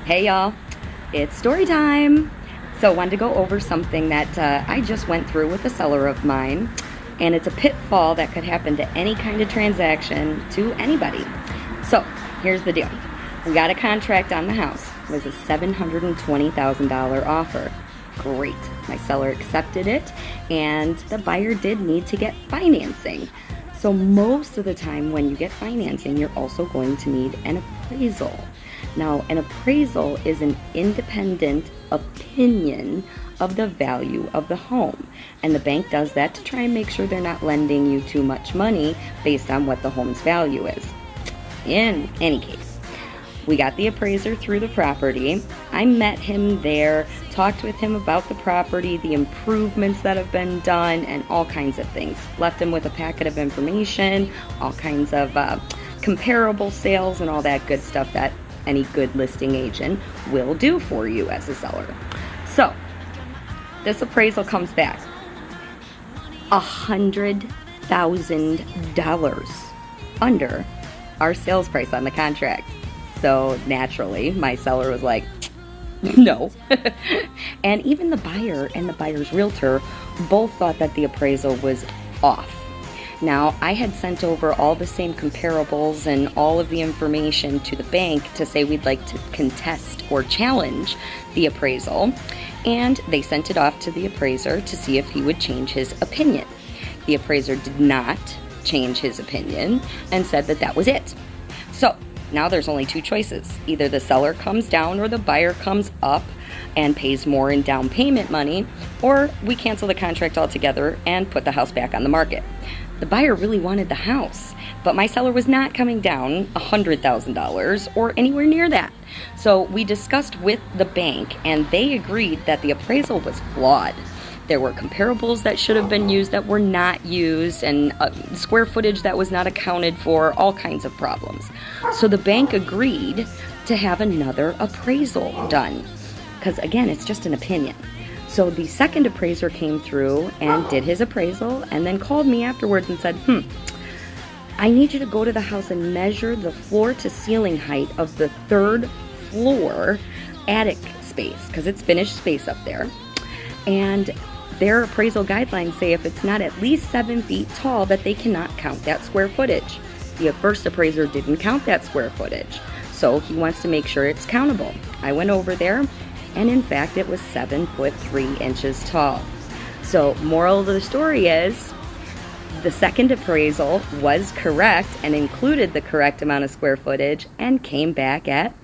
Hey y'all, it's story time. So I wanted to go over something that I just went through with a seller of mine, and it's a pitfall that could happen to any kind of transaction to anybody. So here's the deal. We got a contract on the house. It was a $720,000 offer. Great. My seller accepted it, and the buyer did need to get financing. So most of the time when you get financing, you're also going to need an appraisal. Now, an appraisal is an independent opinion of the value of the home. And the bank does that to try and make sure they're not lending you too much money based on what the home's value is. In any case, we got the appraiser through the property. I met him there, talked with him about the property, the improvements that have been done, and all kinds of things. Left him with a packet of information, all kinds of comparable sales and all that good stuff that any good listing agent will do for you as a seller. So this appraisal comes back $100,000 under our sales price on the contract. So naturally, my seller was like, no. And even the buyer and the buyer's realtor both thought that the appraisal was off. Now, I had sent over all the same comparables and all of the information to the bank to say we'd like to contest or challenge the appraisal, and they sent it off to the appraiser to see if he would change his opinion. The appraiser did not change his opinion and said that that was it. So now there's only two choices. Either the seller comes down or the buyer comes up and pays more in down payment money, or we cancel the contract altogether and put the house back on the market. The buyer really wanted the house, but my seller was not coming down $100,000 or anywhere near that. So we discussed with the bank, and they agreed that the appraisal was flawed. There were comparables that should have been used that were not used, and square footage that was not accounted for, all kinds of problems. So the bank agreed to have another appraisal done, because again, it's just an opinion. So the second appraiser came through and did his appraisal and then called me afterwards and said, I need you to go to the house and measure the floor to ceiling height of the third floor attic space, because it's finished space up there. And their appraisal guidelines say if it's not at least 7 feet tall, that they cannot count that square footage. The first appraiser didn't count that square footage, so he wants to make sure it's countable. I went over there, and in fact it was 7 foot 3 inches tall. So moral of the story is the second appraisal was correct and included the correct amount of square footage and came back at